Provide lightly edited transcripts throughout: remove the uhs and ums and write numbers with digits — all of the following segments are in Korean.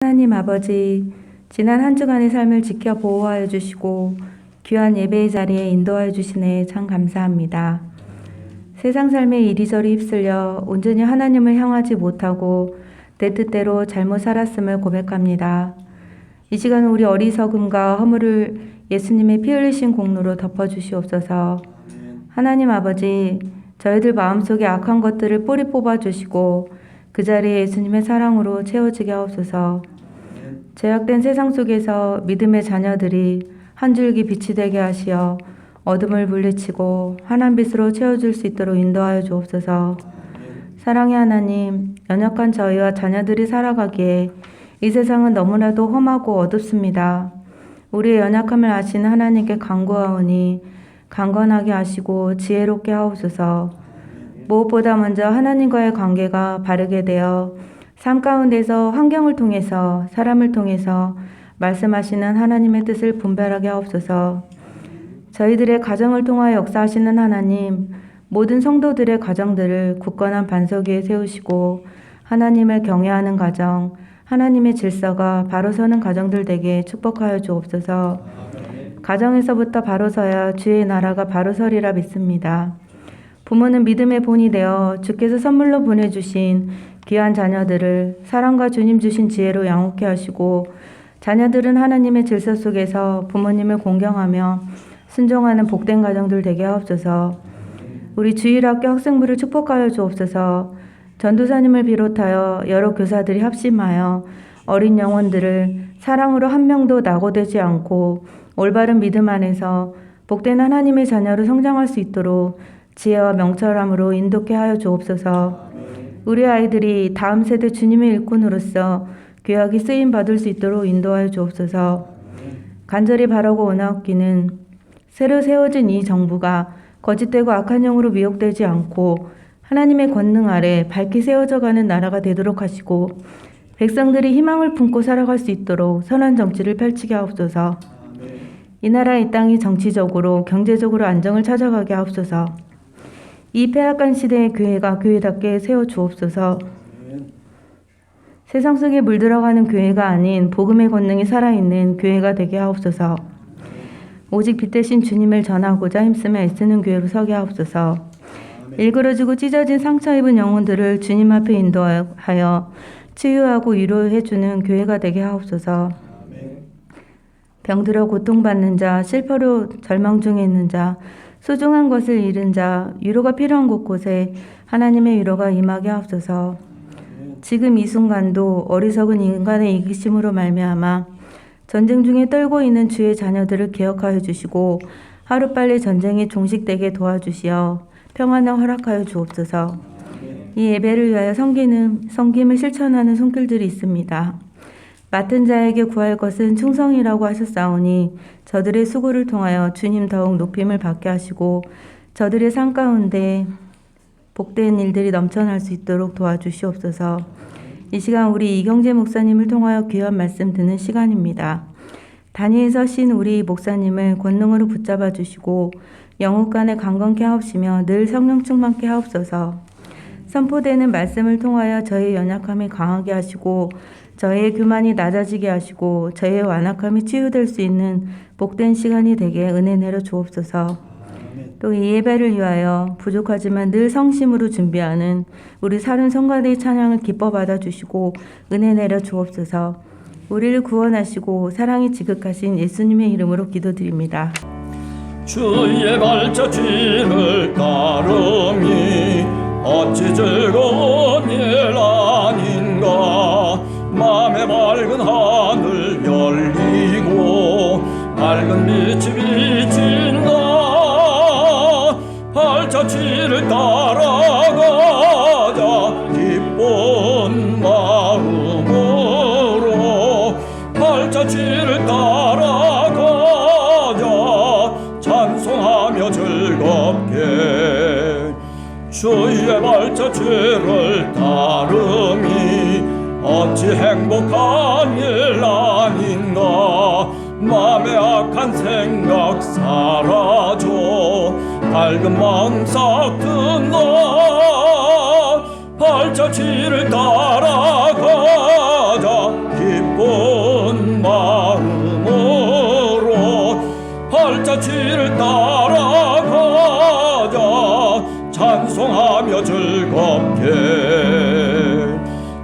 하나님 아버지, 지난 한 주간의 삶을 지켜 보호하여 주시고 귀한 예배의 자리에 인도하여 주시네 참 감사합니다. 세상 삶에 이리저리 휩쓸려 온전히 하나님을 향하지 못하고 내 뜻대로 잘못 살았음을 고백합니다. 이 시간 우리 어리석음과 허물을 예수님의 피 흘리신 공로로 덮어주시옵소서. 하나님 아버지, 저희들 마음속에 악한 것들을 뿌리 뽑아주시고 그 자리에 예수님의 사랑으로 채워지게 하옵소서. 죄악된 세상 속에서 믿음의 자녀들이 한 줄기 빛이 되게 하시어 어둠을 물리치고 환한 빛으로 채워줄 수 있도록 인도하여 주옵소서. 사랑의 하나님, 연약한 저희와 자녀들이 살아가기에 이 세상은 너무나도 험하고 어둡습니다. 우리의 연약함을 아시는 하나님께 간구하오니 강건하게 하시고 지혜롭게 하옵소서. 무엇보다 먼저 하나님과의 관계가 바르게 되어 삶 가운데서 환경을 통해서 사람을 통해서 말씀하시는 하나님의 뜻을 분별하게 하옵소서. 저희들의 가정을 통하여 역사하시는 하나님, 모든 성도들의 가정들을 굳건한 반석 위에 세우시고 하나님을 경외하는 가정, 하나님의 질서가 바로 서는 가정들 되게 축복하여 주옵소서. 가정에서부터 바로 서야 주의 나라가 바로 서리라 믿습니다. 부모는 믿음의 본이 되어 주께서 선물로 보내주신 귀한 자녀들을 사랑과 주님 주신 지혜로 양육케 하시고 자녀들은 하나님의 질서 속에서 부모님을 공경하며 순종하는 복된 가정들 되게 하옵소서. 우리 주일학교 학생부를 축복하여 주옵소서. 전도사님을 비롯하여 여러 교사들이 합심하여 어린 영혼들을 사랑으로 한 명도 낙오되지 않고 올바른 믿음 안에서 복된 하나님의 자녀로 성장할 수 있도록 지혜와 명철함으로 인도케 하여 주옵소서. 우리 아이들이 다음 세대 주님의 일꾼으로서 귀하게 쓰임 받을 수 있도록 인도하여 주옵소서. 간절히 바라고 원하옵기는 새로 세워진 이 정부가 거짓되고 악한 영으로 미혹되지 않고 하나님의 권능 아래 밝게 세워져 가는 나라가 되도록 하시고 백성들이 희망을 품고 살아갈 수 있도록 선한 정치를 펼치게 하옵소서. 이 나라 이 땅이 정치적으로 경제적으로 안정을 찾아가게 하옵소서. 이 폐악한 시대의 교회가 교회답게 세워주옵소서. 세상 속에 물들어가는 교회가 아닌 복음의 권능이 살아있는 교회가 되게 하옵소서. 오직 빛 대신 주님을 전하고자 힘쓰며 애쓰는 교회로 서게 하옵소서. 일그러지고 찢어진 상처 입은 영혼들을 주님 앞에 인도하여 치유하고 위로해주는 교회가 되게 하옵소서. 병들어 고통받는 자, 실패로 절망 중에 있는 자, 소중한 것을 잃은 자, 위로가 필요한 곳곳에 하나님의 위로가 임하게 하옵소서. 지금 이 순간도 어리석은 인간의 이기심으로 말미암아 전쟁 중에 떨고 있는 주의 자녀들을 기억하여 주시고 하루빨리 전쟁이 종식되게 도와주시어 평안을 허락하여 주옵소서. 이 예배를 위하여 섬김을 실천하는 손길들이 있습니다. 맡은 자에게 구할 것은 충성이라고 하셨사오니 저들의 수고를 통하여 주님 더욱 높임을 받게 하시고 저들의 삶 가운데 복된 일들이 넘쳐날 수 있도록 도와주시옵소서. 이 시간 우리 이경재 목사님을 통하여 귀한 말씀 듣는 시간입니다. 단위에 서신 우리 목사님을 권능으로 붙잡아 주시고 영혼간에 강건케 하옵시며 늘 성령 충만케 하옵소서. 선포되는 말씀을 통하여 저의 연약함이 강하게 하시고 저의 교만이 낮아지게 하시고 저의 완악함이 치유될 수 있는 복된 시간이 되게 은혜 내려 주옵소서. 또 이 예배를 위하여 부족하지만 늘 성심으로 준비하는 우리 사른 성가대의 찬양을 기뻐 받아주시고 은혜 내려 주옵소서. 우리를 구원하시고 사랑이 지극하신 예수님의 이름으로 기도드립니다. 주의 발자취를 따름이 어찌 즐거운 일 아닌가. 맘에 맑은 하늘 열리고 밝은 빛이 비친다. 발자취를 따라가자 기쁜 마음으로. 발자취를 따라가자 찬송하며 즐겁게. 주의 발자취를 따름이 어찌 행복한 일 아닌가. 맘에 악한 생각 사라져 밝은 마음 싹 든다. 발자취를 따라가자 기쁜 기쁜 마음으로 발자취를 따라가자. 찬송하며 즐겁게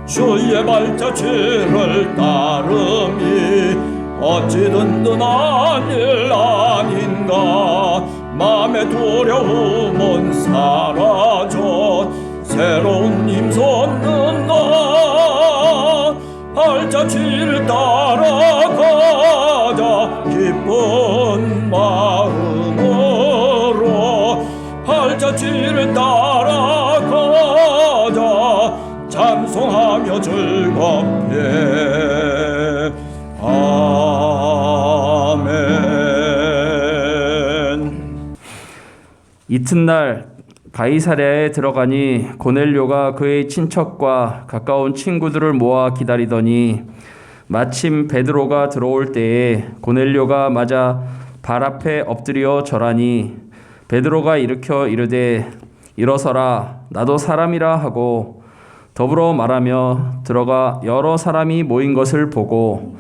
주의 발자취를 따름이 어찌 든든한 일 아닌가. 맘의 두려움은 사라져 새로운 힘 솟는다. 발자취를 따라가자. 기쁜 마음으로 발자취를 따라가자. 찬송하며 즐겁게. 아멘. 이튿날 가이사랴에 들어가니 고넬료가 그의 친척과 가까운 친구들을 모아 기다리더니 마침 베드로가 들어올 때에 고넬료가 맞아 발 앞에 엎드려 절하니 베드로가 일으켜 이르되 일어서라 나도 사람이라 하고 더불어 말하며 들어가 여러 사람이 모인 것을 보고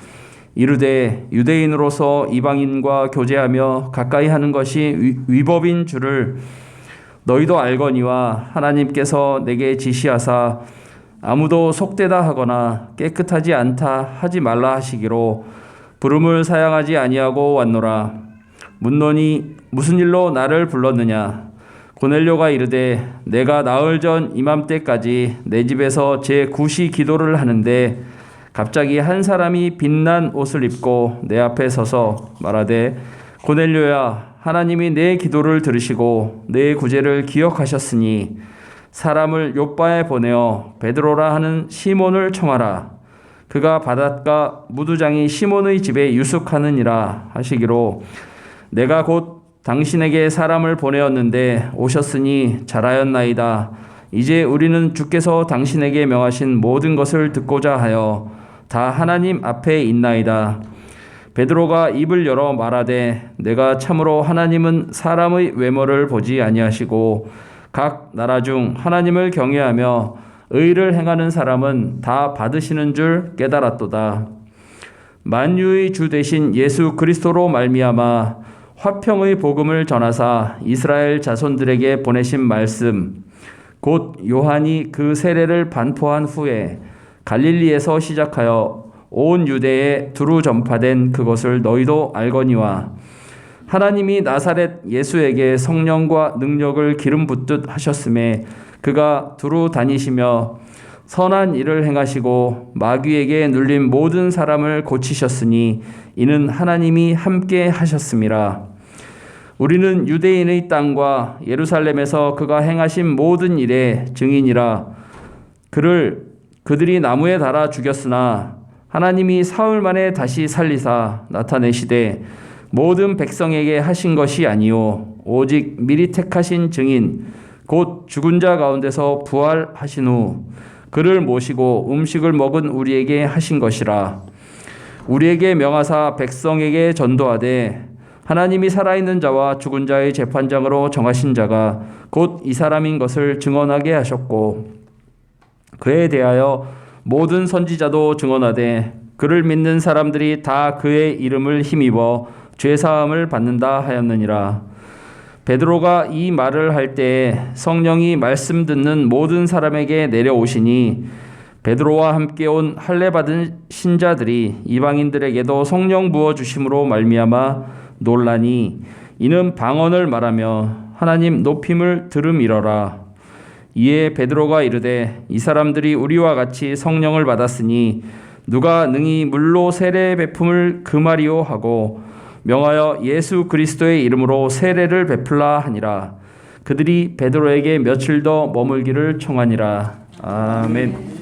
이르되 유대인으로서 이방인과 교제하며 가까이 하는 것이 위법인 줄을 너희도 알거니와 하나님께서 내게 지시하사 아무도 속되다 하거나 깨끗하지 않다 하지 말라 하시기로 부름을 사양하지 아니하고 왔노라. 묻노니 무슨 일로 나를 불렀느냐. 고넬료가 이르되 내가 나흘 전 이맘때까지 내 집에서 제 구시 기도를 하는데 갑자기 한 사람이 빛난 옷을 입고 내 앞에 서서 말하되 고넬료야 하나님이 내 기도를 들으시고 내 구제를 기억하셨으니 사람을 요빠에 보내어 베드로라 하는 시몬을 청하라. 그가 바닷가 무두장이 시몬의 집에 유숙하느니라 하시기로 내가 곧 당신에게 사람을 보내었는데 오셨으니 잘하였나이다. 이제 우리는 주께서 당신에게 명하신 모든 것을 듣고자 하여 다 하나님 앞에 있나이다. 베드로가 입을 열어 말하되 내가 참으로 하나님은 사람의 외모를 보지 아니하시고 각 나라 중 하나님을 경외하며 의를 행하는 사람은 다 받으시는 줄 깨달았도다. 만유의 주 되신 예수 그리스도로 말미암아 화평의 복음을 전하사 이스라엘 자손들에게 보내신 말씀 곧 요한이 그 세례를 반포한 후에 갈릴리에서 시작하여 온 유대에 두루 전파된 그것을 너희도 알거니와 하나님이 나사렛 예수에게 성령과 능력을 기름 붓듯 하셨음에 그가 두루 다니시며 선한 일을 행하시고 마귀에게 눌린 모든 사람을 고치셨으니 이는 하나님이 함께 하셨음이라. 우리는 유대인의 땅과 예루살렘에서 그가 행하신 모든 일의 증인이라. 그들이 나무에 달아 죽였으나 하나님이 사흘 만에 다시 살리사 나타내시되 모든 백성에게 하신 것이 아니요 오직 미리 택하신 증인 곧 죽은 자 가운데서 부활하신 후 그를 모시고 음식을 먹은 우리에게 하신 것이라. 우리에게 명하사 백성에게 전도하되 하나님이 살아있는 자와 죽은 자의 재판장으로 정하신 자가 곧 이 사람인 것을 증언하게 하셨고 그에 대하여 모든 선지자도 증언하되 그를 믿는 사람들이 다 그의 이름을 힘입어 죄사함을 받는다 하였느니라. 베드로가 이 말을 할 때에 성령이 말씀 듣는 모든 사람에게 내려오시니 베드로와 함께 온 할례 받은 신자들이 이방인들에게도 성령 부어 주심으로 말미암아 놀라니 이는 방언을 말하며 하나님 높임을 들음이러라. 이에 베드로가 이르되 이 사람들이 우리와 같이 성령을 받았으니 누가 능히 물로 세례 베품을 금하리요 하고 명하여 예수 그리스도의 이름으로 세례를 베풀라 하니라. 그들이 베드로에게 며칠 더 머물기를 청하니라. 아멘.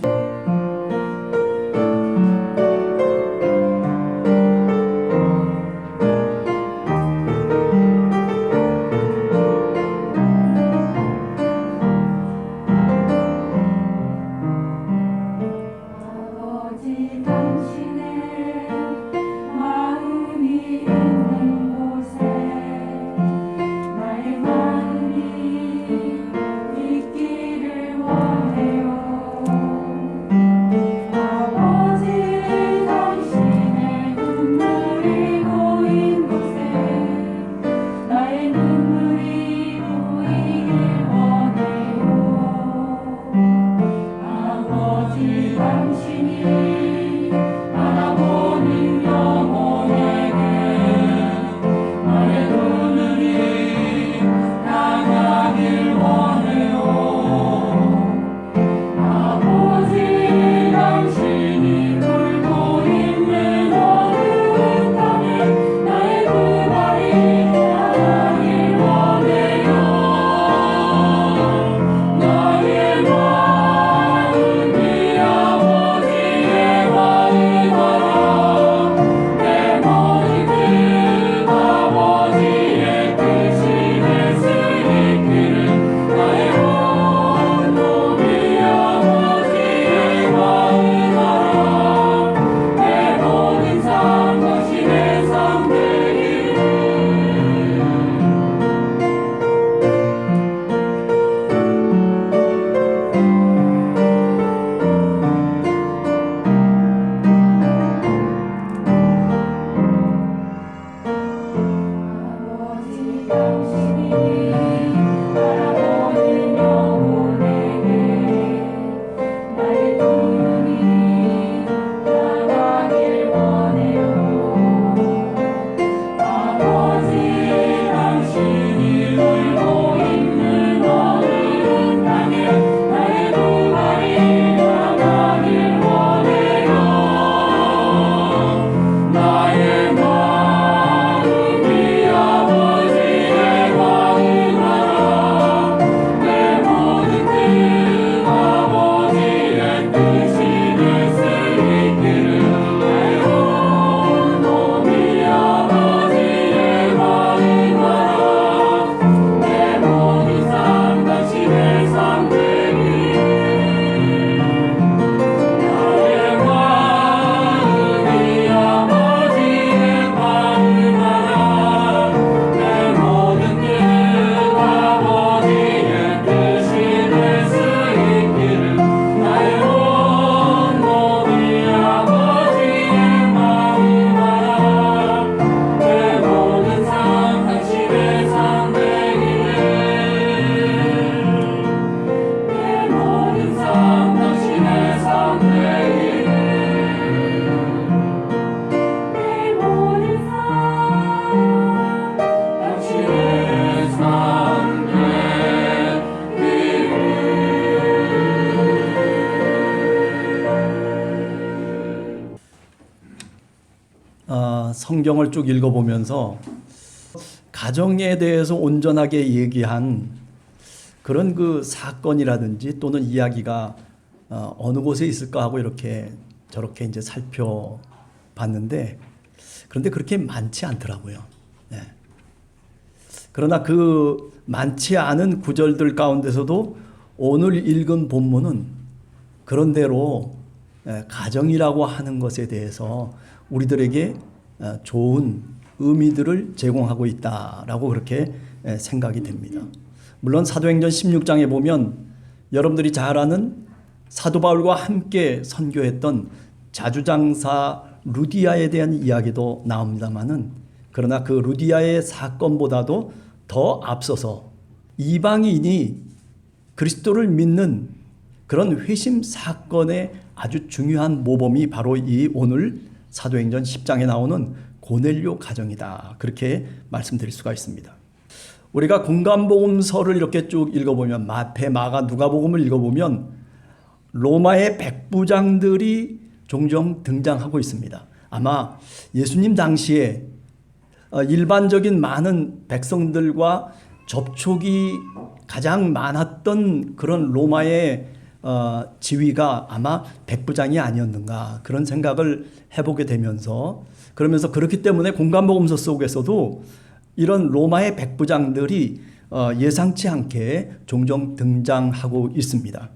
성경을 쭉 읽어보면서 가정에 대해서 온전하게 얘기한 그런 그 사건이라든지 또는 이야기가 어느 곳에 있을까 하고 이렇게 저렇게 이제 살펴봤는데, 그런데 그렇게 많지 않더라고요. 네. 그러나 그 많지 않은 구절들 가운데서도 오늘 읽은 본문은 그런대로 가정이라고 하는 것에 대해서 우리들에게 좋은 의미들을 제공하고 있다라고 그렇게 생각이 됩니다. 물론 사도행전 16장에 보면 여러분들이 잘 아는 사도 바울과 함께 선교했던 자주장사 루디아에 대한 이야기도 나옵니다마는, 그러나 그 루디아의 사건보다도 더 앞서서 이방인이 그리스도를 믿는 그런 회심 사건의 아주 중요한 모범이 바로 이 오늘 사도행전 10장에 나오는 고넬료 가정이다, 그렇게 말씀드릴 수가 있습니다. 우리가 공간복음서를 이렇게 쭉 읽어보면, 마태, 마가, 누가복음을 읽어보면 로마의 백부장들이 종종 등장하고 있습니다. 아마 예수님 당시에 일반적인 많은 백성들과 접촉이 가장 많았던 그런 로마의 지위가 아마 백부장이 아니었는가, 그런 생각을 해보게 되면서, 그러면서 그렇기 때문에 공간복음서 속에서도 이런 로마의 백부장들이 예상치 않게 종종 등장하고 있습니다.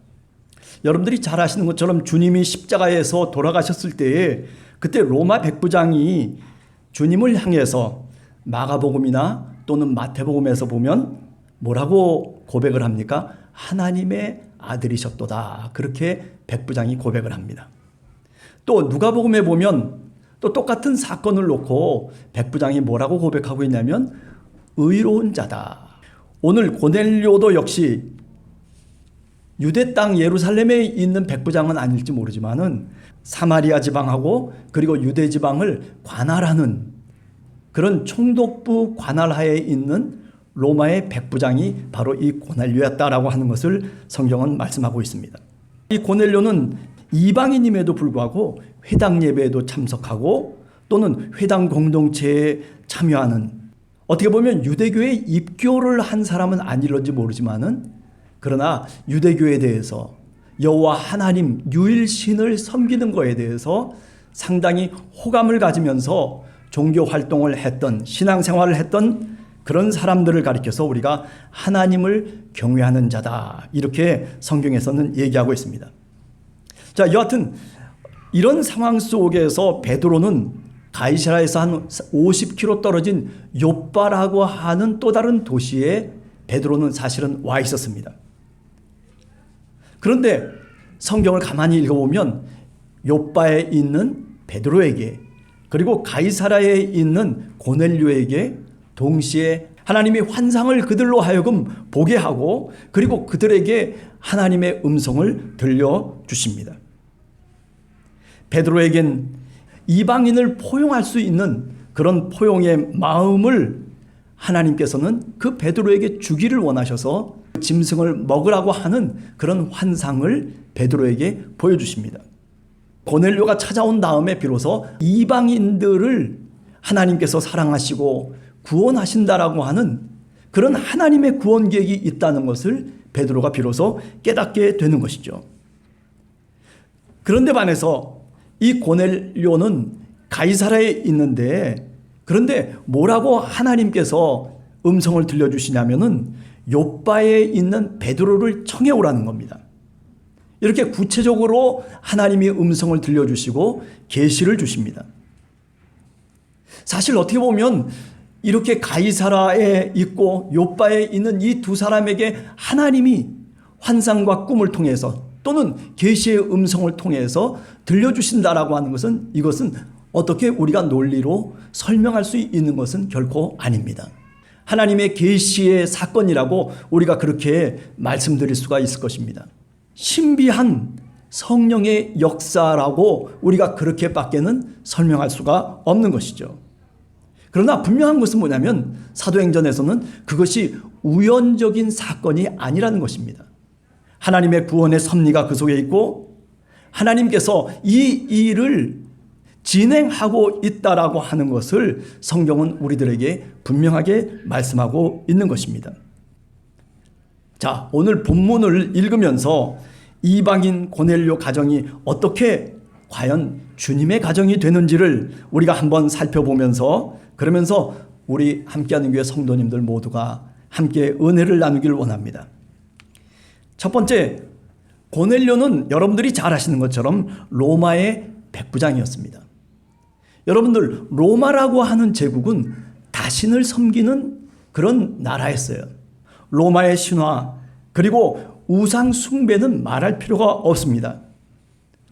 여러분들이 잘 아시는 것처럼 주님이 십자가에서 돌아가셨을 때에 그때 로마 백부장이 주님을 향해서 마가복음이나 또는 마태복음에서 보면 뭐라고 고백을 합니까? 하나님의 아들이셨도다, 그렇게 백부장이 고백을 합니다. 또 누가복음에 보면 또 똑같은 사건을 놓고 백부장이 뭐라고 고백하고 있냐면 의로운 자다. 오늘 고넬료도 역시 유대 땅 예루살렘에 있는 백부장은 아닐지 모르지만은 사마리아 지방하고 그리고 유대 지방을 관할하는 그런 총독부 관할하에 있는 로마의 백부장이 바로 이 고넬료였다라고 하는 것을 성경은 말씀하고 있습니다. 이 고넬료는 이방인임에도 불구하고 회당 예배에도 참석하고 또는 회당 공동체에 참여하는, 어떻게 보면 유대교에 입교를 한 사람은 아닐런지 모르지만은, 그러나 유대교에 대해서 여호와 하나님 유일신을 섬기는 것에 대해서 상당히 호감을 가지면서 종교 활동을 했던, 신앙생활을 했던 그런 사람들을 가리켜서 우리가 하나님을 경외하는 자다, 이렇게 성경에서는 얘기하고 있습니다. 자, 여하튼 이런 상황 속에서 베드로는 가이사라에서 한 50km 떨어진 욥바라고 하는 또 다른 도시에 베드로는 사실은 와 있었습니다. 그런데 성경을 가만히 읽어보면 욥바에 있는 베드로에게 그리고 가이사라에 있는 고넬료에게 동시에 하나님이 환상을 그들로 하여금 보게 하고 그리고 그들에게 하나님의 음성을 들려주십니다. 베드로에겐 이방인을 포용할 수 있는 그런 포용의 마음을 하나님께서는 그 베드로에게 주기를 원하셔서 짐승을 먹으라고 하는 그런 환상을 베드로에게 보여주십니다. 고넬료가 찾아온 다음에 비로소 이방인들을 하나님께서 사랑하시고 구원하신다라고 하는 그런 하나님의 구원 계획이 있다는 것을 베드로가 비로소 깨닫게 되는 것이죠. 그런데 반해서 이 고넬료는 가이사라에 있는데, 그런데 뭐라고 하나님께서 음성을 들려주시냐면은 욥바에 있는 베드로를 청해오라는 겁니다. 이렇게 구체적으로 하나님이 음성을 들려주시고 계시를 주십니다. 사실 어떻게 보면 이렇게 가이사라에 있고 욥바에 있는 이 두 사람에게 하나님이 환상과 꿈을 통해서 또는 계시의 음성을 통해서 들려주신다라고 하는 것은, 이것은 어떻게 우리가 논리로 설명할 수 있는 것은 결코 아닙니다. 하나님의 계시의 사건이라고 우리가 그렇게 말씀드릴 수가 있을 것입니다. 신비한 성령의 역사라고 우리가 그렇게밖에는 설명할 수가 없는 것이죠. 그러나 분명한 것은 뭐냐면 사도행전에서는 그것이 우연적인 사건이 아니라는 것입니다. 하나님의 구원의 섭리가 그 속에 있고 하나님께서 이 일을 진행하고 있다라고 하는 것을 성경은 우리들에게 분명하게 말씀하고 있는 것입니다. 자, 오늘 본문을 읽으면서 이방인 고넬료 가정이 어떻게 과연 주님의 가정이 되는지를 우리가 한번 살펴보면서, 그러면서 우리 함께하는 교회 성도님들 모두가 함께 은혜를 나누기를 원합니다. 첫 번째, 고넬료는 여러분들이 잘 아시는 것처럼 로마의 백부장이었습니다. 여러분들, 로마라고 하는 제국은 다신을 섬기는 그런 나라였어요. 로마의 신화 그리고 우상 숭배는 말할 필요가 없습니다.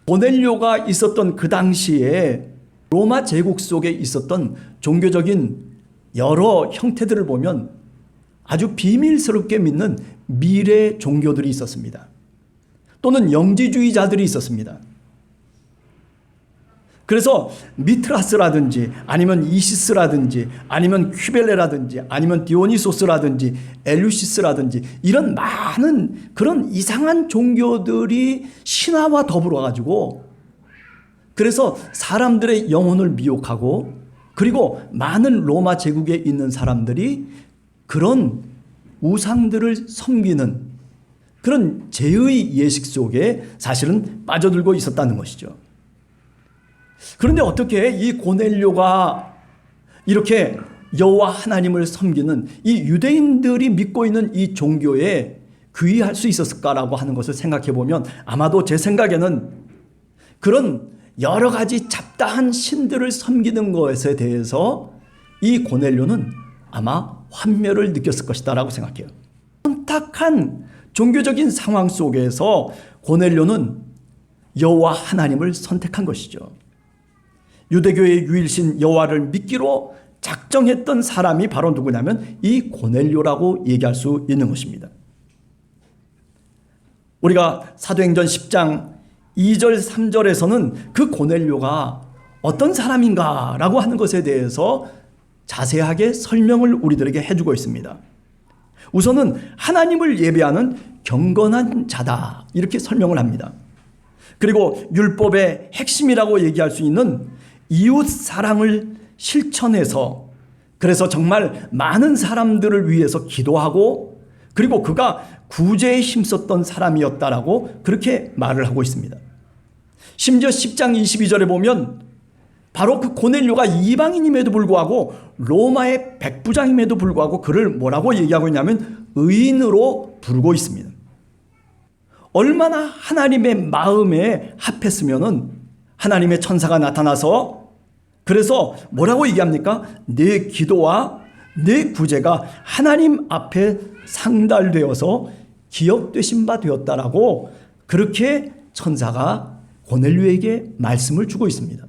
고넬료가 있었던 그 당시에 로마 제국 속에 있었던 종교적인 여러 형태들을 보면 아주 비밀스럽게 믿는 미래 종교들이 있었습니다. 또는 영지주의자들이 있었습니다. 그래서 미트라스라든지 아니면 이시스라든지 아니면 퀴벨레라든지 아니면 디오니소스라든지 엘루시스라든지 이런 많은 그런 이상한 종교들이 신화와 더불어 가지고, 그래서 사람들의 영혼을 미혹하고, 그리고 많은 로마 제국에 있는 사람들이 그런 우상들을 섬기는 그런 죄의 예식 속에 사실은 빠져들고 있었다는 것이죠. 그런데 어떻게 이 고넬료가 이렇게 여호와 하나님을 섬기는 이 유대인들이 믿고 있는 이 종교에 귀의할 수 있었을까라고 하는 것을 생각해 보면, 아마도 제 생각에는 그런 여러 가지 잡다한 신들을 섬기는 것에 대해서 이 고넬료는 아마 환멸을 느꼈을 것이다라고 생각해요. 혼탁한 종교적인 상황 속에서 고넬료는 여호와 하나님을 선택한 것이죠. 유대교의 유일신 여호와를 믿기로 작정했던 사람이 바로 누구냐면 이 고넬료라고 얘기할 수 있는 것입니다. 우리가 사도행전 10장 2절 3절에서는 그 고넬료가 어떤 사람인가라고 하는 것에 대해서 자세하게 설명을 우리들에게 해주고 있습니다. 우선은 하나님을 예배하는 경건한 자다, 이렇게 설명을 합니다. 그리고 율법의 핵심이라고 얘기할 수 있는 이웃 사랑을 실천해서, 그래서 정말 많은 사람들을 위해서 기도하고, 그리고 그가 구제에 힘썼던 사람이었다라고 그렇게 말을 하고 있습니다. 심지어 10장 22절에 보면 바로 그 고넬료가 이방인임에도 불구하고 로마의 백부장임에도 불구하고 그를 뭐라고 얘기하고 있냐면 의인으로 부르고 있습니다. 얼마나 하나님의 마음에 합했으면은 하나님의 천사가 나타나서, 그래서 뭐라고 얘기합니까? 내 기도와 내 구제가 하나님 앞에 상달되어서 기억되신 바 되었다라고 그렇게 천사가 고넬료에게 말씀을 주고 있습니다.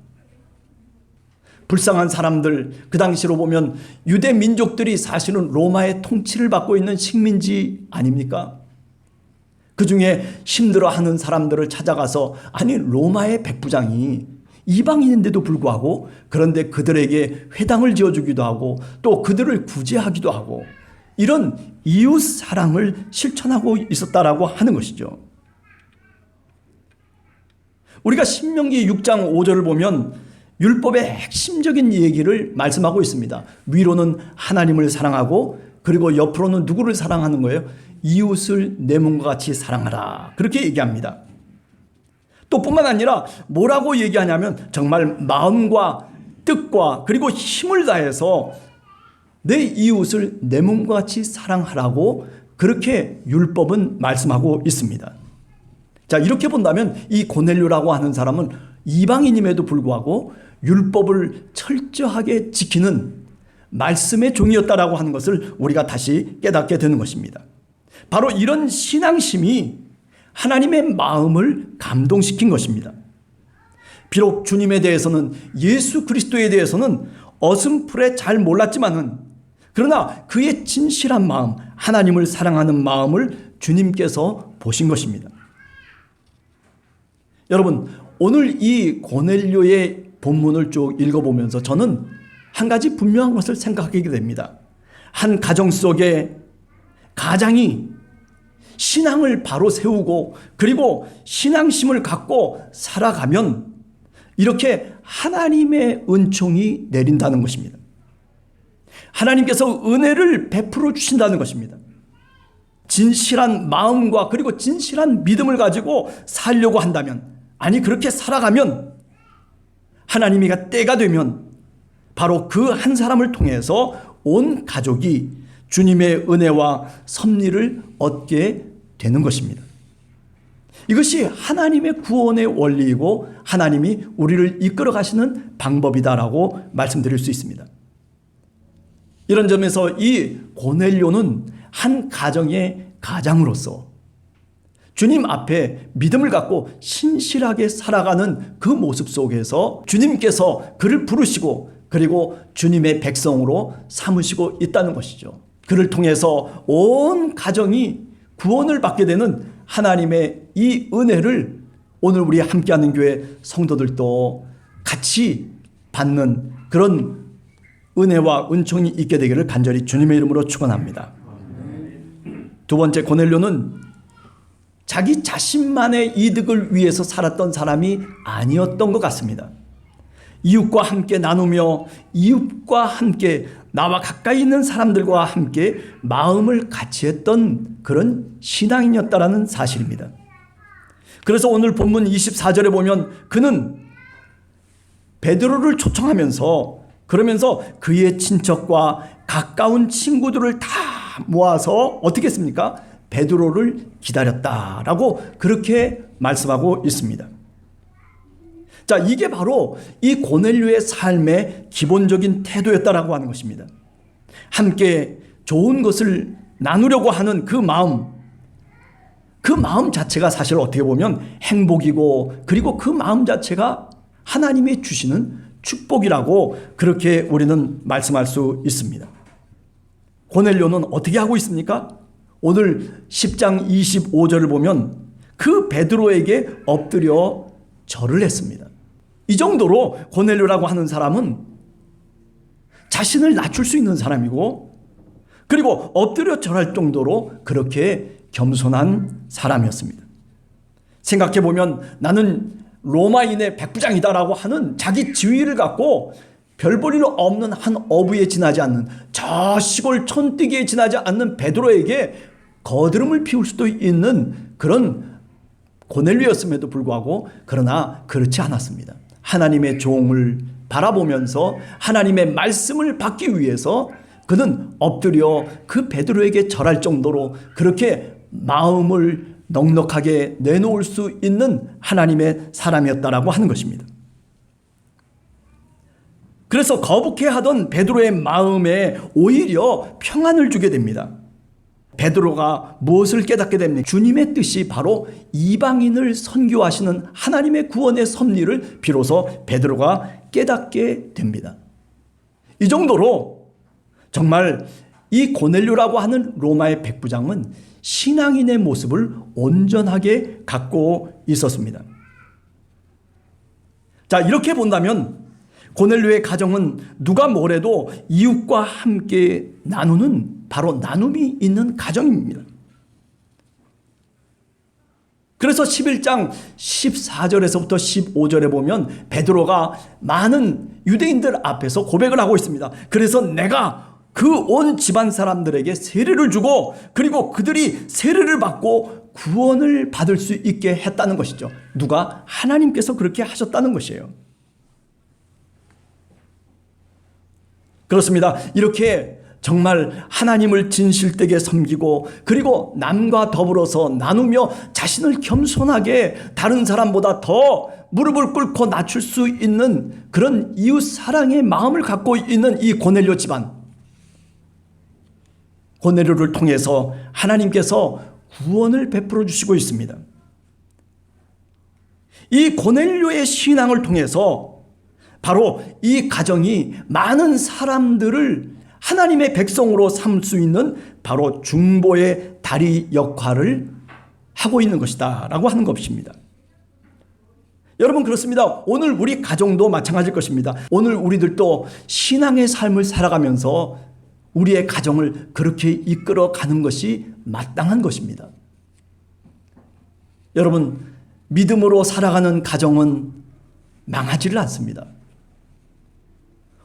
불쌍한 사람들, 그 당시로 보면 유대 민족들이 사실은 로마의 통치를 받고 있는 식민지 아닙니까? 그 중에 힘들어하는 사람들을 찾아가서, 아니 로마의 백부장이 이방인인데도 불구하고 그런데 그들에게 회당을 지어주기도 하고 또 그들을 구제하기도 하고 이런 이웃 사랑을 실천하고 있었다라고 하는 것이죠. 우리가 신명기 6장 5절을 보면 율법의 핵심적인 얘기를 말씀하고 있습니다. 위로는 하나님을 사랑하고, 그리고 옆으로는 누구를 사랑하는 거예요? 이웃을 내 몸과 같이 사랑하라, 그렇게 얘기합니다. 또 뿐만 아니라 뭐라고 얘기하냐면 정말 마음과 뜻과 그리고 힘을 다해서 내 이웃을 내 몸과 같이 사랑하라고 그렇게 율법은 말씀하고 있습니다. 자, 이렇게 본다면 이 고넬료라고 하는 사람은 이방인임에도 불구하고 율법을 철저하게 지키는 말씀의 종이었다라고 하는 것을 우리가 다시 깨닫게 되는 것입니다. 바로 이런 신앙심이 하나님의 마음을 감동시킨 것입니다. 비록 주님에 대해서는, 예수 그리스도에 대해서는 어슴풀에 잘 몰랐지만은, 그러나 그의 진실한 마음, 하나님을 사랑하는 마음을 주님께서 보신 것입니다. 여러분, 오늘 이 고넬료의 본문을 쭉 읽어보면서 저는 한 가지 분명한 것을 생각하게 됩니다. 한 가정 속에 가장이 신앙을 바로 세우고 그리고 신앙심을 갖고 살아가면 이렇게 하나님의 은총이 내린다는 것입니다. 하나님께서 은혜를 베풀어 주신다는 것입니다. 진실한 마음과 그리고 진실한 믿음을 가지고 살려고 한다면, 아니 그렇게 살아가면 하나님이 때가 되면 바로 그 한 사람을 통해서 온 가족이 주님의 은혜와 섭리를 얻게 되는 것입니다. 이것이 하나님의 구원의 원리이고 하나님이 우리를 이끌어 가시는 방법이다라고 말씀드릴 수 있습니다. 이런 점에서 이 고넬료는 한 가정의 가장으로서 주님 앞에 믿음을 갖고 신실하게 살아가는 그 모습 속에서 주님께서 그를 부르시고 그리고 주님의 백성으로 삼으시고 있다는 것이죠. 그를 통해서 온 가정이 구원을 받게 되는 하나님의 이 은혜를 오늘 우리 함께하는 교회 성도들도 같이 받는 그런 은혜와 은총이 있게 되기를 간절히 주님의 이름으로 축원합니다. 두 번째, 고넬료는 자기 자신만의 이득을 위해서 살았던 사람이 아니었던 것 같습니다. 이웃과 함께 나누며 이웃과 함께 나와 가까이 있는 사람들과 함께 마음을 같이 했던 그런 신앙인이었다라는 사실입니다. 그래서 오늘 본문 24절에 보면 그는 베드로를 초청하면서 그러면서 그의 친척과 가까운 친구들을 다 모아서 어떻게 했습니까? 베드로를 기다렸다라고 그렇게 말씀하고 있습니다. 자, 이게 바로 이 고넬료의 삶의 기본적인 태도였다라고 하는 것입니다. 함께 좋은 것을 나누려고 하는 그 마음 자체가 사실 어떻게 보면 행복이고 그리고 그 마음 자체가 하나님이 주시는 축복이라고 그렇게 우리는 말씀할 수 있습니다. 고넬료는 어떻게 하고 있습니까? 오늘 10장 25절을 보면 그 베드로에게 엎드려 절을 했습니다. 이 정도로 고넬료라고 하는 사람은 자신을 낮출 수 있는 사람이고 그리고 엎드려 절할 정도로 그렇게 겸손한 사람이었습니다. 생각해보면 나는 로마인의 백부장이다라고 하는 자기 지위를 갖고 별 볼 일 없는 한 어부에 지나지 않는 저 시골 촌뜨기에 지나지 않는 베드로에게 거드름을 피울 수도 있는 그런 고넬료였음에도 불구하고 그러나 그렇지 않았습니다. 하나님의 종을 바라보면서 하나님의 말씀을 받기 위해서 그는 엎드려 그 베드로에게 절할 정도로 그렇게 마음을 넉넉하게 내놓을 수 있는 하나님의 사람이었다라고 하는 것입니다. 그래서 거북해하던 베드로의 마음에 오히려 평안을 주게 됩니다. 베드로가 무엇을 깨닫게 됩니까? 주님의 뜻이 바로 이방인을 선교하시는 하나님의 구원의 섭리를 비로소 베드로가 깨닫게 됩니다. 이 정도로 정말 이 고넬료라고 하는 로마의 백부장은 신앙인의 모습을 온전하게 갖고 있었습니다. 자, 이렇게 본다면 고넬료의 가정은 누가 뭐래도 이웃과 함께 나누는 바로 나눔이 있는 가정입니다. 그래서 11장 14절에서부터 15절에 보면 베드로가 많은 유대인들 앞에서 고백을 하고 있습니다. 그래서 내가 그 온 집안 사람들에게 세례를 주고 그리고 그들이 세례를 받고 구원을 받을 수 있게 했다는 것이죠. 누가? 하나님께서 그렇게 하셨다는 것이에요. 그렇습니다. 이렇게 정말 하나님을 진실되게 섬기고 그리고 남과 더불어서 나누며 자신을 겸손하게 다른 사람보다 더 무릎을 꿇고 낮출 수 있는 그런 이웃 사랑의 마음을 갖고 있는 이 고넬료 집안, 고넬료를 통해서 하나님께서 구원을 베풀어 주시고 있습니다. 이 고넬료의 신앙을 통해서 바로 이 가정이 많은 사람들을 하나님의 백성으로 삼을 수 있는 바로 중보의 다리 역할을 하고 있는 것이다 라고 하는 것입니다. 여러분, 그렇습니다. 오늘 우리 가정도 마찬가지일 것입니다. 오늘 우리들도 신앙의 삶을 살아가면서 우리의 가정을 그렇게 이끌어 가는 것이 마땅한 것입니다. 여러분, 믿음으로 살아가는 가정은 망하지를 않습니다.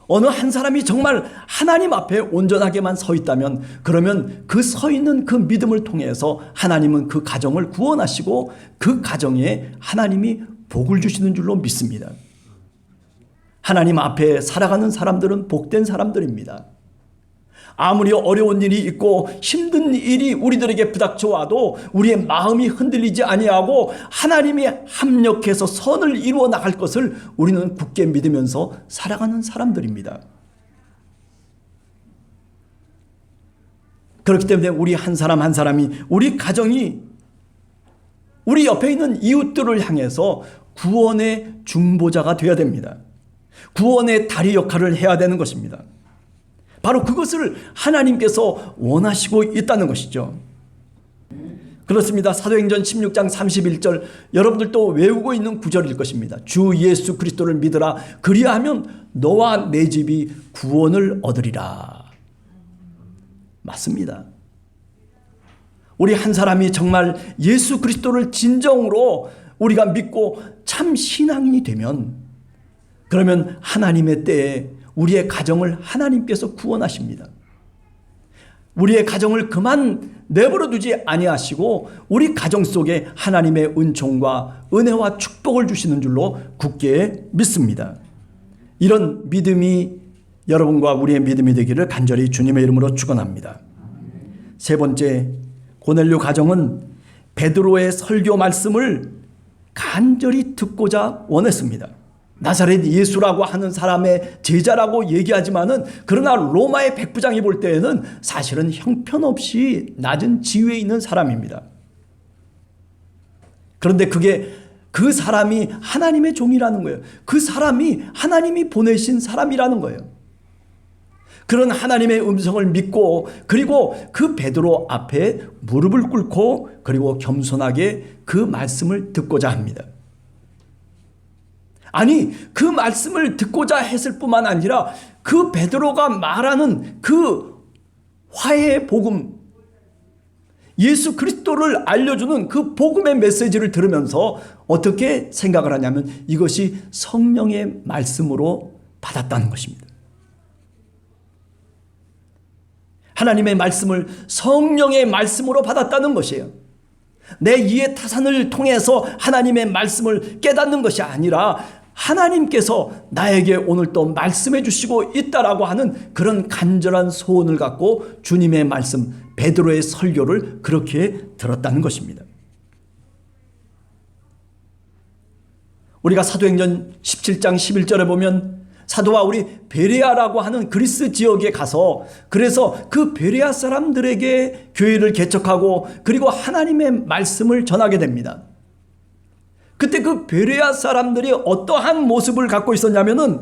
어느 한 사람이 정말 하나님 앞에 온전하게만 서 있다면 그러면 그 서 있는 그 믿음을 통해서 하나님은 그 가정을 구원하시고 그 가정에 하나님이 복을 주시는 줄로 믿습니다. 하나님 앞에 살아가는 사람들은 복된 사람들입니다. 아무리 어려운 일이 있고 힘든 일이 우리들에게 부닥쳐 와도 우리의 마음이 흔들리지 아니하고 하나님이 합력해서 선을 이루어 나갈 것을 우리는 굳게 믿으면서 살아가는 사람들입니다. 그렇기 때문에 우리 한 사람 한 사람이 우리 가정이 우리 옆에 있는 이웃들을 향해서 구원의 중보자가 되어야 됩니다. 구원의 다리 역할을 해야 되는 것입니다. 바로 그것을 하나님께서 원하시고 있다는 것이죠. 그렇습니다. 사도행전 16장 31절 여러분들도 외우고 있는 구절일 것입니다. 주 예수 그리스도를 믿으라. 그리하면 너와 내 집이 구원을 얻으리라. 맞습니다. 우리 한 사람이 정말 예수 그리스도를 진정으로 우리가 믿고 참 신앙인이 되면 그러면 하나님의 때에 우리의 가정을 하나님께서 구원하십니다. 우리의 가정을 그만 내버려 두지 아니하시고 우리 가정 속에 하나님의 은총과 은혜와 축복을 주시는 줄로 굳게 믿습니다. 이런 믿음이 여러분과 우리의 믿음이 되기를 간절히 주님의 이름으로 축원합니다. 세 번째, 고넬료 가정은 베드로의 설교 말씀을 간절히 듣고자 원했습니다. 나사렛 예수라고 하는 사람의 제자라고 얘기하지만은 그러나 로마의 백부장이 볼 때에는 사실은 형편없이 낮은 지위에 있는 사람입니다. 그런데 그게 그 사람이 하나님의 종이라는 거예요. 그 사람이 하나님이 보내신 사람이라는 거예요. 그런 하나님의 음성을 믿고 그리고 그 베드로 앞에 무릎을 꿇고 그리고 겸손하게 그 말씀을 듣고자 합니다. 아니 그 말씀을 듣고자 했을 뿐만 아니라 그 베드로가 말하는 그 화해의 복음, 예수 그리스도를 알려주는 그 복음의 메시지를 들으면서 어떻게 생각을 하냐면 이것이 성령의 말씀으로 받았다는 것입니다. 하나님의 말씀을 성령의 말씀으로 받았다는 것이에요. 내 이해 타산을 통해서 하나님의 말씀을 깨닫는 것이 아니라 하나님께서 나에게 오늘 또 말씀해 주시고 있다라고 하는 그런 간절한 소원을 갖고 주님의 말씀, 베드로의 설교를 그렇게 들었다는 것입니다. 우리가 사도행전 17장 11절에 보면 사도 바울이 베레아라고 하는 그리스 지역에 가서 그래서 그 베레아 사람들에게 교회를 개척하고 그리고 하나님의 말씀을 전하게 됩니다. 그때 그 베레아 사람들이 어떠한 모습을 갖고 있었냐면은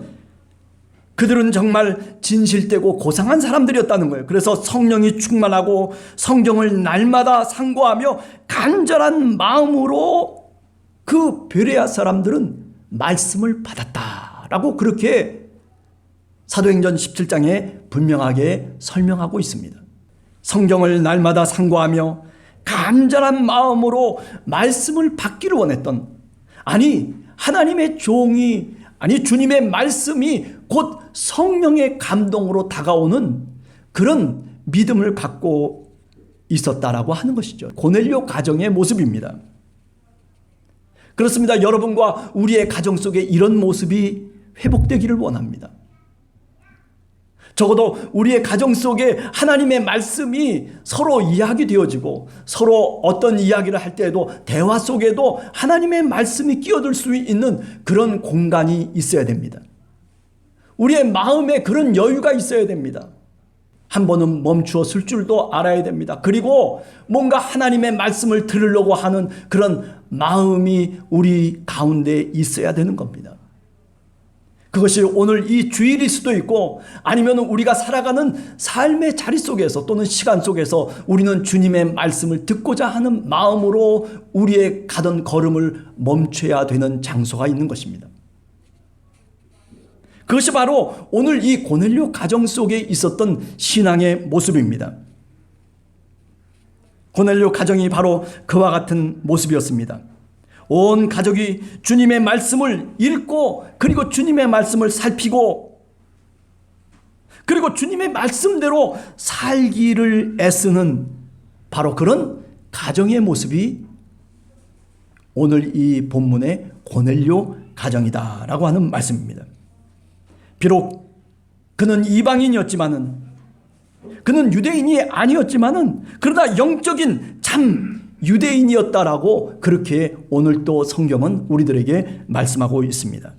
그들은 정말 진실되고 고상한 사람들이었다는 거예요. 그래서 성령이 충만하고 성경을 날마다 상고하며 간절한 마음으로 그 베레아 사람들은 말씀을 받았다라고 그렇게 사도행전 17장에 분명하게 설명하고 있습니다. 성경을 날마다 상고하며 간절한 마음으로 말씀을 받기를 원했던 아니 하나님의 종이 아니 주님의 말씀이 곧 성령의 감동으로 다가오는 그런 믿음을 갖고 있었다라고 하는 것이죠. 고넬료 가정의 모습입니다. 그렇습니다. 여러분과 우리의 가정 속에 이런 모습이 회복되기를 원합니다. 적어도 우리의 가정 속에 하나님의 말씀이 서로 이야기되어지고 서로 어떤 이야기를 할 때에도 대화 속에도 하나님의 말씀이 끼어들 수 있는 그런 공간이 있어야 됩니다. 우리의 마음에 그런 여유가 있어야 됩니다. 한 번은 멈추어 쓸 줄도 알아야 됩니다. 그리고 뭔가 하나님의 말씀을 들으려고 하는 그런 마음이 우리 가운데 있어야 되는 겁니다. 그것이 오늘 이 주일일 수도 있고 아니면 우리가 살아가는 삶의 자리 속에서 또는 시간 속에서 우리는 주님의 말씀을 듣고자 하는 마음으로 우리의 가던 걸음을 멈춰야 되는 장소가 있는 것입니다. 그것이 바로 오늘 이 고넬료 가정 속에 있었던 신앙의 모습입니다. 고넬료 가정이 바로 그와 같은 모습이었습니다. 온 가족이 주님의 말씀을 읽고 그리고 주님의 말씀을 살피고 그리고 주님의 말씀대로 살기를 애쓰는 바로 그런 가정의 모습이 오늘 이 본문의 고넬료 가정이다라고 하는 말씀입니다. 비록 그는 이방인이었지만은 그는 유대인이 아니었지만은 그러나 영적인 참 유대인이었다라고 그렇게 오늘 또 성경은 우리들에게 말씀하고 있습니다.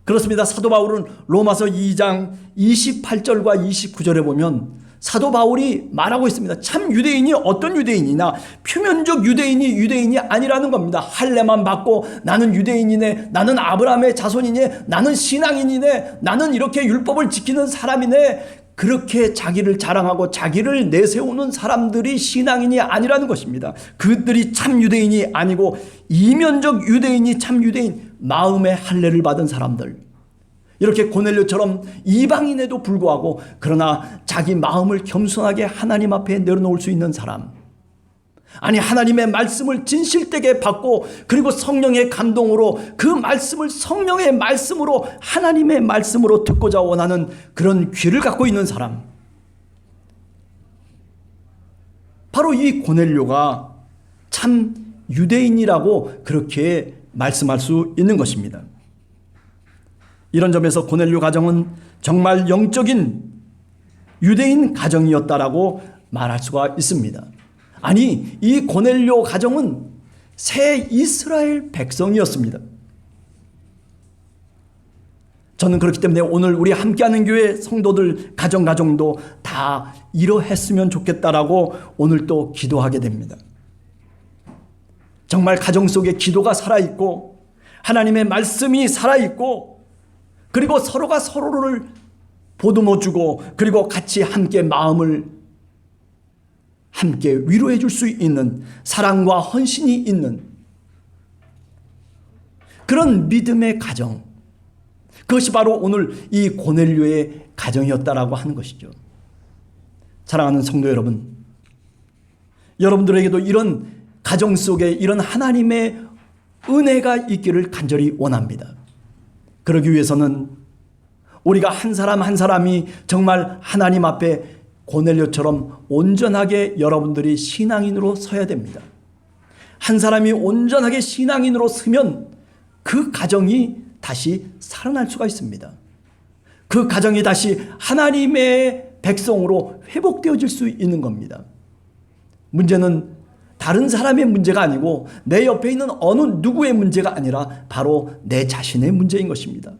그렇습니다. 사도 바울은 로마서 2장 28절과 29절에 보면 사도 바울이 말하고 있습니다. 참 유대인이 어떤 유대인이냐? 표면적 유대인이 아니라는 겁니다. 할례만 받고 나는 유대인이네, 나는 아브라함의 자손이네, 나는 신앙인이네, 나는 이렇게 율법을 지키는 사람이네, 그렇게 자기를 자랑하고 자기를 내세우는 사람들이 신앙인이 아니라는 것입니다. 그들이 참 유대인이 아니고 이면적 유대인이 참 유대인, 마음의 할례를 받은 사람들, 이렇게 고넬료처럼 이방인에도 불구하고 그러나 자기 마음을 겸손하게 하나님 앞에 내려놓을 수 있는 사람, 아니 하나님의 말씀을 진실되게 받고 그리고 성령의 감동으로 그 말씀을 성령의 말씀으로 하나님의 말씀으로 듣고자 원하는 그런 귀를 갖고 있는 사람, 바로 이 고넬료가 참 유대인이라고 그렇게 말씀할 수 있는 것입니다. 이런 점에서 고넬료 가정은 정말 영적인 유대인 가정이었다라고 말할 수가 있습니다. 아니, 이 고넬료 가정은 새 이스라엘 백성이었습니다. 저는 그렇기 때문에 오늘 우리 함께하는 교회 성도들 가정도 다 이러했으면 좋겠다라고 오늘 또 기도하게 됩니다. 정말 가정 속에 기도가 살아있고 하나님의 말씀이 살아있고 그리고 서로가 서로를 보듬어주고 그리고 같이 함께 마음을 함께 위로해 줄 수 있는 사랑과 헌신이 있는 그런 믿음의 가정, 그것이 바로 오늘 이 고넬료의 가정이었다라고 하는 것이죠. 사랑하는 성도 여러분, 여러분들에게도 이런 가정 속에 이런 하나님의 은혜가 있기를 간절히 원합니다. 그러기 위해서는 우리가 한 사람 한 사람이 정말 하나님 앞에 고넬료처럼 온전하게 여러분들이 신앙인으로 서야 됩니다. 한 사람이 온전하게 신앙인으로 서면 그 가정이 다시 살아날 수가 있습니다. 그 가정이 다시 하나님의 백성으로 회복되어질 수 있는 겁니다. 문제는 다른 사람의 문제가 아니고 내 옆에 있는 어느 누구의 문제가 아니라 바로 내 자신의 문제인 것입니다.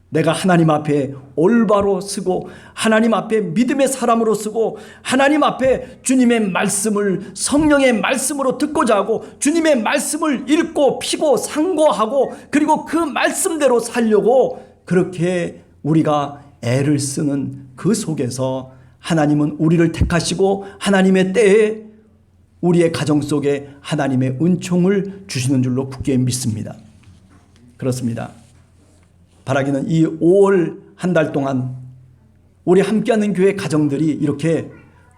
내가 하나님 앞에 올바로 서고 하나님 앞에 믿음의 사람으로 서고 하나님 앞에 주님의 말씀을 성령의 말씀으로 듣고자 하고 주님의 말씀을 읽고 피고 상고하고 그리고 그 말씀대로 살려고 그렇게 우리가 애를 쓰는 그 속에서 하나님은 우리를 택하시고 하나님의 때에 우리의 가정 속에 하나님의 은총을 주시는 줄로 굳게 믿습니다. 그렇습니다. 바라기는 이 5월 한 달 동안 우리 함께하는 교회 가정들이 이렇게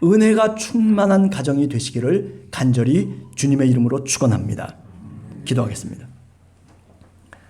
은혜가 충만한 가정이 되시기를 간절히 주님의 이름으로 축원합니다. 기도하겠습니다.